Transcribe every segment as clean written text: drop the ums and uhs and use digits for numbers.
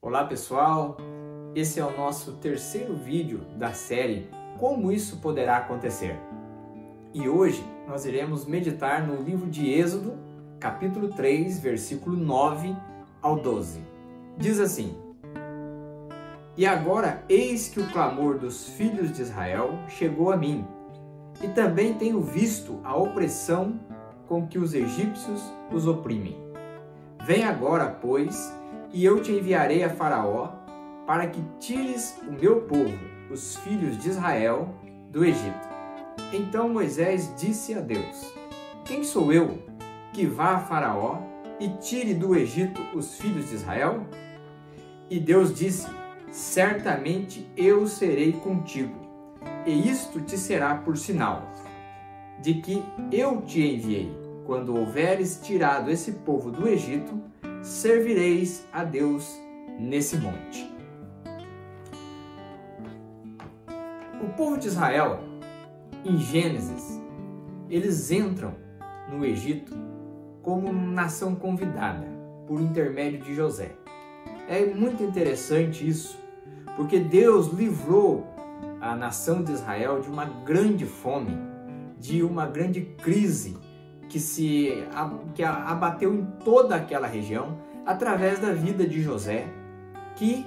Olá pessoal, esse é o nosso terceiro vídeo da série Como Isso Poderá Acontecer. E hoje nós iremos meditar no livro de Êxodo, capítulo 3, versículo 9 ao 12. Diz assim: E agora eis que o clamor dos filhos de Israel chegou a mim, e também tenho visto a opressão com que os egípcios os oprimem. Vem agora, pois, e eu te enviarei a Faraó, para que tires o meu povo, os filhos de Israel, do Egito. Então Moisés disse a Deus: Quem sou eu que vá a Faraó e tire do Egito os filhos de Israel? E Deus disse: Certamente eu serei contigo, e isto te será por sinal, de que eu te enviei. Quando houveres tirado esse povo do Egito, servireis a Deus nesse monte. O povo de Israel, em Gênesis, eles entram no Egito como nação convidada, por intermédio de José. É muito interessante isso, porque Deus livrou a nação de Israel de uma grande fome, de uma grande crise que abateu em toda aquela região, através da vida de José, que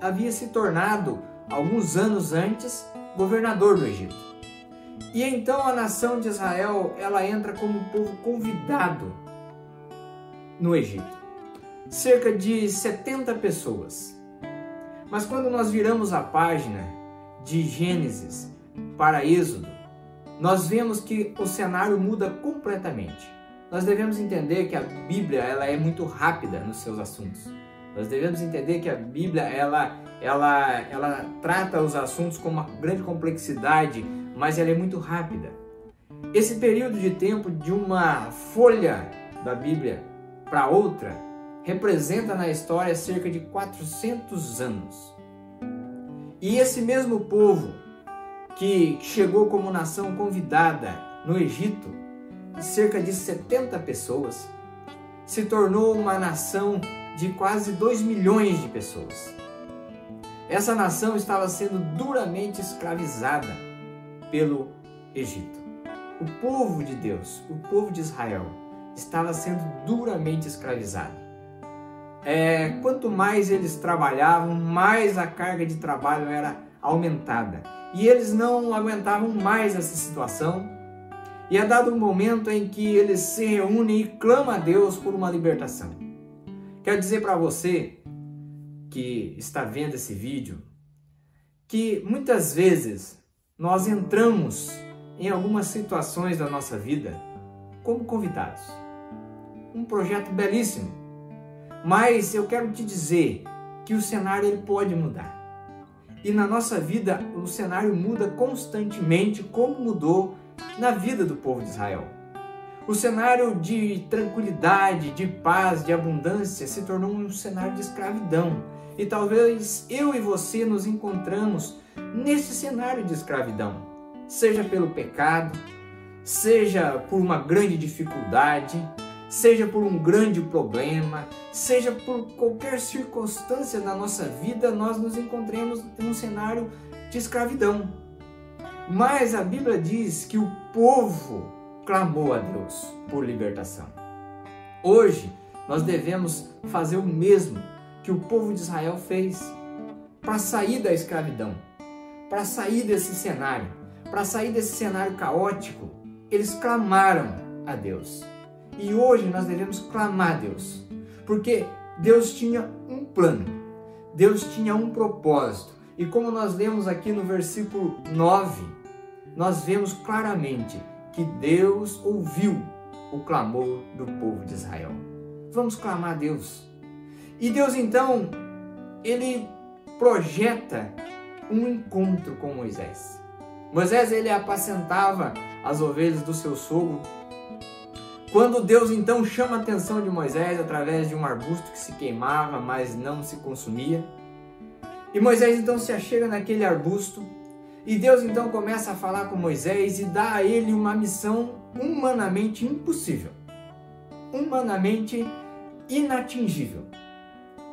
havia se tornado, alguns anos antes, governador do Egito. E então a nação de Israel, ela entra como um povo convidado no Egito. Cerca de 70 pessoas. Mas quando nós viramos a página de Gênesis para Êxodo, nós vemos que o cenário muda completamente. Nós devemos entender que a Bíblia ela é muito rápida nos seus assuntos. Nós devemos entender que a Bíblia ela trata os assuntos com uma grande complexidade, mas ela é muito rápida. Esse período de tempo de uma folha da Bíblia para outra representa na história cerca de 400 anos. E esse mesmo povo que chegou como nação convidada no Egito, cerca de 70 pessoas, se tornou uma nação de quase 2 milhões de pessoas. Essa nação estava sendo duramente escravizada pelo Egito. O povo de Deus, o povo de Israel, estava sendo duramente escravizado. Quanto mais eles trabalhavam, mais a carga de trabalho era aumentada. E eles não aguentavam mais essa situação. E é dado um momento em que eles se reúnem e clamam a Deus por uma libertação. Quero dizer para você que está vendo esse vídeo, que muitas vezes nós entramos em algumas situações da nossa vida como convidados. Um projeto belíssimo. Mas eu quero te dizer que o cenário ele pode mudar. E na nossa vida, o cenário muda constantemente, como mudou na vida do povo de Israel. O cenário de tranquilidade, de paz, de abundância se tornou um cenário de escravidão. E talvez eu e você nos encontramos nesse cenário de escravidão. Seja pelo pecado, seja por uma grande dificuldade, seja por um grande problema, seja por qualquer circunstância na nossa vida, nós nos encontremos em um cenário de escravidão. Mas a Bíblia diz que o povo clamou a Deus por libertação. Hoje, nós devemos fazer o mesmo que o povo de Israel fez para sair da escravidão, para sair desse cenário, caótico. Eles clamaram a Deus. E hoje nós devemos clamar a Deus, porque Deus tinha um plano, Deus tinha um propósito. E como nós lemos aqui no versículo 9, nós vemos claramente que Deus ouviu o clamor do povo de Israel. Vamos clamar a Deus. E Deus então, ele projeta um encontro com Moisés. Moisés, ele apacentava as ovelhas do seu sogro. Quando Deus então chama a atenção de Moisés através de um arbusto que se queimava, mas não se consumia. E Moisés então se achega naquele arbusto. E Deus então começa a falar com Moisés e dá a ele uma missão humanamente impossível. Humanamente inatingível.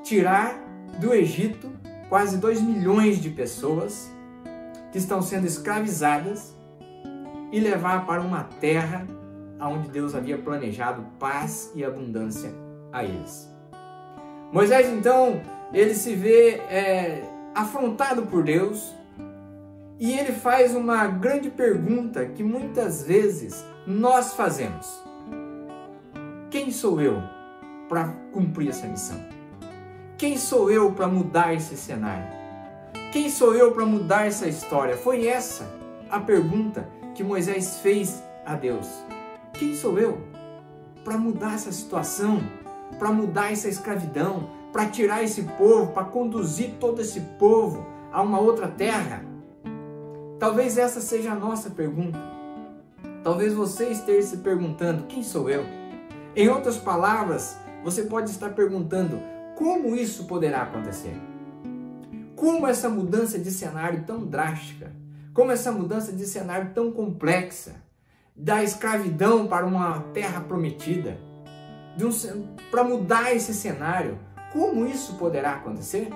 Tirar do Egito quase 2 milhões de pessoas que estão sendo escravizadas e levar para uma terra onde Deus havia planejado paz e abundância a eles. Moisés, então, ele se vê afrontado por Deus e ele faz uma grande pergunta que muitas vezes nós fazemos: quem sou eu para cumprir essa missão? Quem sou eu para mudar esse cenário? Quem sou eu para mudar essa história? Foi essa a pergunta que Moisés fez a Deus. Quem sou eu para mudar essa situação, para mudar essa escravidão, para tirar esse povo, para conduzir todo esse povo a uma outra terra? Talvez essa seja a nossa pergunta. Talvez você esteja se perguntando: quem sou eu? Em outras palavras, você pode estar perguntando: como isso poderá acontecer? Como essa mudança de cenário tão drástica, como essa mudança de cenário tão complexa, da escravidão para uma terra prometida, para mudar esse cenário, como isso poderá acontecer?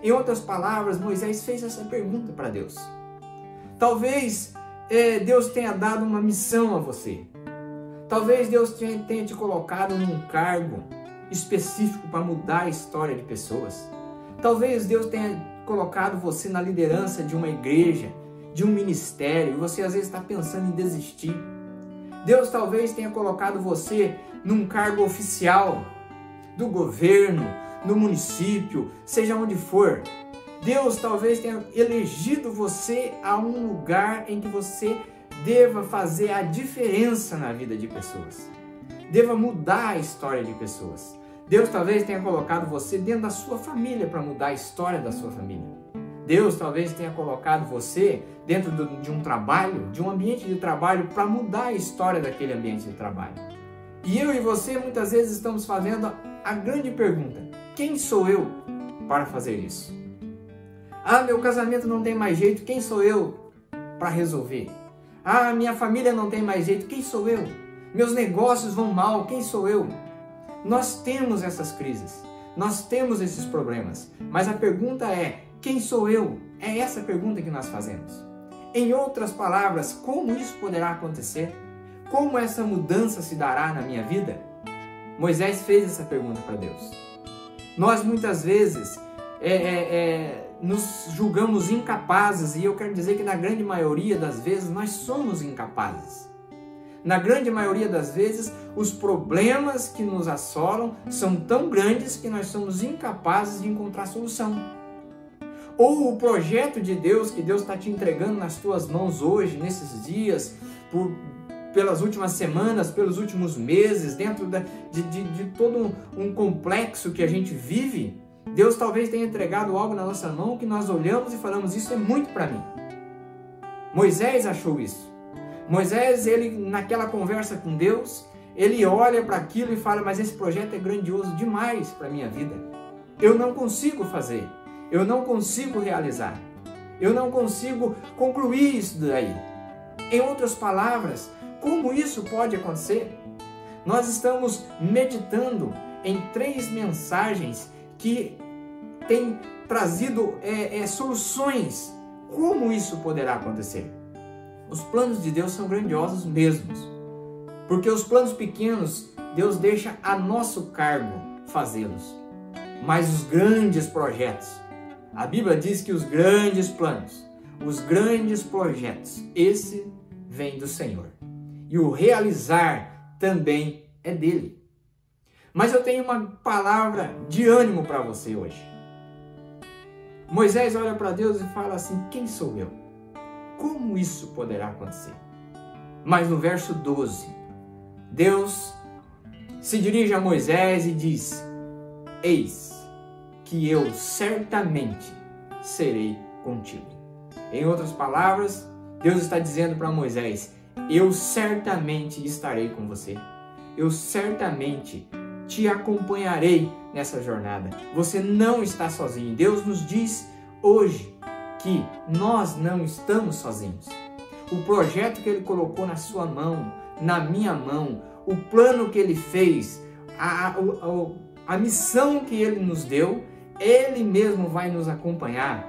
Em outras palavras, Moisés fez essa pergunta para Deus. Talvez Deus tenha dado uma missão a você. Talvez Deus tenha te colocado num cargo específico para mudar a história de pessoas. Talvez Deus tenha colocado você na liderança de uma igreja, de um ministério, e você às vezes está pensando em desistir. Deus talvez tenha colocado você num cargo oficial do governo, no município, seja onde for. Deus talvez tenha elegido você a um lugar em que você deva fazer a diferença na vida de pessoas, deva mudar a história de pessoas. Deus talvez tenha colocado você dentro da sua família para mudar a história da sua família. Deus talvez tenha colocado você dentro de um trabalho, de um ambiente de trabalho, para mudar a história daquele ambiente de trabalho. E eu e você muitas vezes estamos fazendo a grande pergunta: quem sou eu para fazer isso? Ah, meu casamento não tem mais jeito, quem sou eu para resolver? Ah, minha família não tem mais jeito, quem sou eu? Meus negócios vão mal, quem sou eu? Nós temos essas crises, nós temos esses problemas, mas a pergunta é: quem sou eu? É essa pergunta que nós fazemos. Em outras palavras, como isso poderá acontecer? Como essa mudança se dará na minha vida? Moisés fez essa pergunta para Deus. Nós muitas vezes nos julgamos incapazes, e eu quero dizer que na grande maioria das vezes nós somos incapazes. Na grande maioria das vezes, os problemas que nos assolam são tão grandes que nós somos incapazes de encontrar solução. Ou o projeto de Deus, que Deus está te entregando nas tuas mãos hoje, nesses dias, pelas últimas semanas, pelos últimos meses, dentro de todo um complexo que a gente vive, Deus talvez tenha entregado algo na nossa mão que nós olhamos e falamos: isso é muito para mim. Moisés achou isso. Moisés, ele naquela conversa com Deus, ele olha para aquilo e fala: mas esse projeto é grandioso demais para a minha vida. Eu não consigo fazer, eu não consigo realizar, eu não consigo concluir isso daí. Em outras palavras, como isso pode acontecer? Nós estamos meditando em 3 mensagens que têm trazido soluções. Como isso poderá acontecer? Os planos de Deus são grandiosos mesmos, porque os planos pequenos Deus deixa a nosso cargo fazê-los. Mas os grandes projetos, a Bíblia diz que os grandes planos, os grandes projetos, esse vem do Senhor. E o realizar também é dele. Mas eu tenho uma palavra de ânimo para você hoje. Moisés olha para Deus e fala assim: quem sou eu? Como isso poderá acontecer? Mas no verso 12, Deus se dirige a Moisés e diz: eis que eu certamente serei contigo. Em outras palavras, Deus está dizendo para Moisés: eu certamente estarei com você. Eu certamente te acompanharei nessa jornada. Você não está sozinho. Deus nos diz hoje que nós não estamos sozinhos. O projeto que Ele colocou na sua mão, na minha mão, o plano que Ele fez, a missão que Ele nos deu, Ele mesmo vai nos acompanhar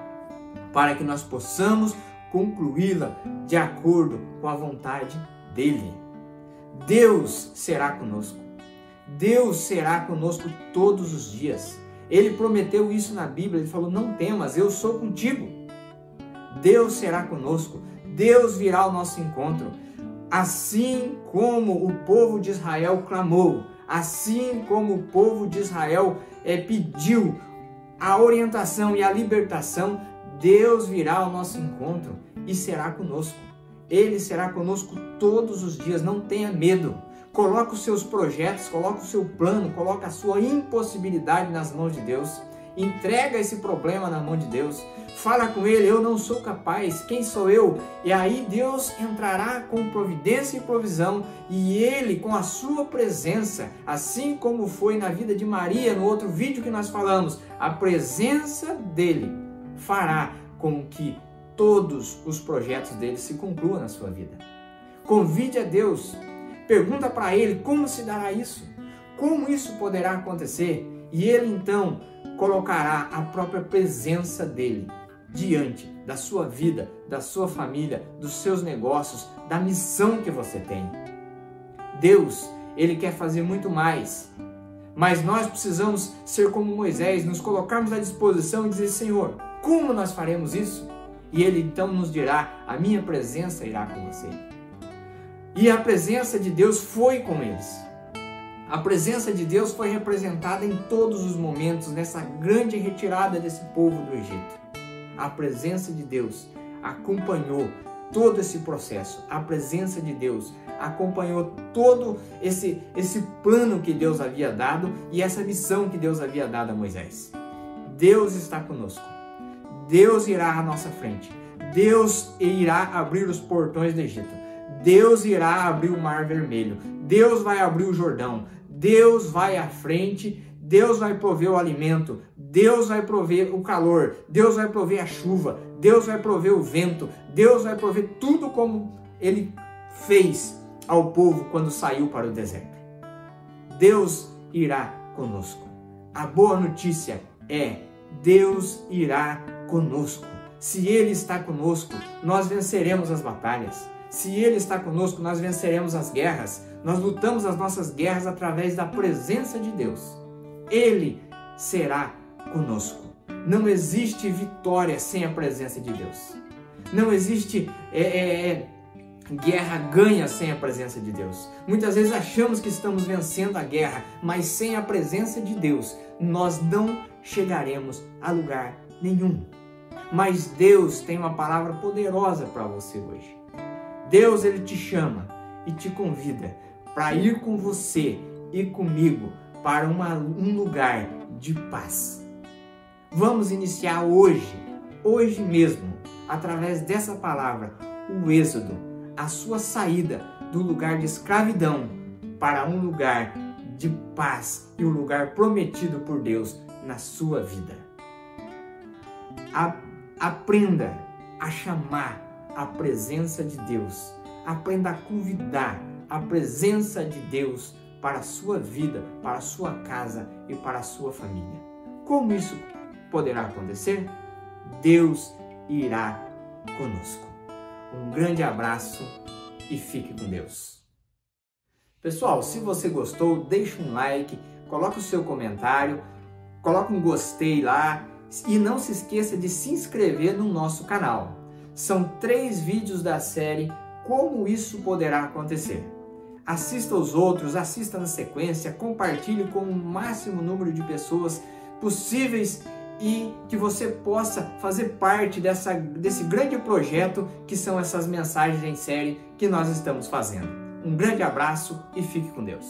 para que nós possamos concluí-la de acordo com a vontade dele. Deus será conosco. Deus será conosco todos os dias. Ele prometeu isso na Bíblia. Ele falou: não temas, eu sou contigo. Deus será conosco. Deus virá ao nosso encontro. Assim como o povo de Israel clamou, assim como o povo de Israel pediu a orientação e a libertação, Deus virá ao nosso encontro e será conosco. Ele será conosco todos os dias. Não tenha medo. Coloque os seus projetos, coloque o seu plano, coloque a sua impossibilidade nas mãos de Deus. Entrega esse problema na mão de Deus. Fala com Ele: eu não sou capaz, quem sou eu? E aí Deus entrará com providência e provisão, e Ele, com a sua presença, assim como foi na vida de Maria, no outro vídeo que nós falamos, a presença dEle fará com que todos os projetos dele se concluam na sua vida. Convide a Deus, pergunta para Ele como se dará isso, como isso poderá acontecer, e Ele então colocará a própria presença dele diante da sua vida, da sua família, dos seus negócios, da missão que você tem. Deus, Ele quer fazer muito mais, mas nós precisamos ser como Moisés, nos colocarmos à disposição e dizer: Senhor, como nós faremos isso? E Ele então nos dirá: a minha presença irá com você. E a presença de Deus foi com eles. A presença de Deus foi representada em todos os momentos nessa grande retirada desse povo do Egito. A presença de Deus acompanhou todo esse processo. A presença de Deus acompanhou todo esse plano que Deus havia dado e essa missão que Deus havia dado a Moisés. Deus está conosco. Deus irá à nossa frente. Deus irá abrir os portões do Egito. Deus irá abrir o Mar Vermelho. Deus vai abrir o Jordão. Deus vai à frente. Deus vai prover o alimento. Deus vai prover o calor. Deus vai prover a chuva. Deus vai prover o vento. Deus vai prover tudo como Ele fez ao povo quando saiu para o deserto. Deus irá conosco. A boa notícia é: Deus irá conosco. Se Ele está conosco, nós venceremos as batalhas. Se Ele está conosco, nós venceremos as guerras. Nós lutamos as nossas guerras através da presença de Deus. Ele será conosco. Não existe vitória sem a presença de Deus. Não existe guerra ganha sem a presença de Deus. Muitas vezes achamos que estamos vencendo a guerra, mas sem a presença de Deus, nós não chegaremos a lugar nenhum. Mas Deus tem uma palavra poderosa para você hoje. Deus, Ele te chama e te convida para ir com você e comigo para um lugar de paz. Vamos iniciar hoje mesmo, através dessa palavra, o êxodo, a sua saída do lugar de escravidão para um lugar de paz e um lugar prometido por Deus na sua vida. Aprenda a chamar a presença de Deus. Aprenda a convidar a presença de Deus para a sua vida, para a sua casa e para a sua família. Como isso poderá acontecer? Deus irá conosco. Um grande abraço e fique com Deus. Pessoal, se você gostou, deixa um like, coloque o seu comentário, coloque um gostei lá e não se esqueça de se inscrever no nosso canal. São 3 vídeos da série Como Isso Poderá Acontecer. Assista os outros, assista na sequência, compartilhe com o máximo número de pessoas possíveis e que você possa fazer parte desse grande projeto que são essas mensagens em série que nós estamos fazendo. Um grande abraço e fique com Deus.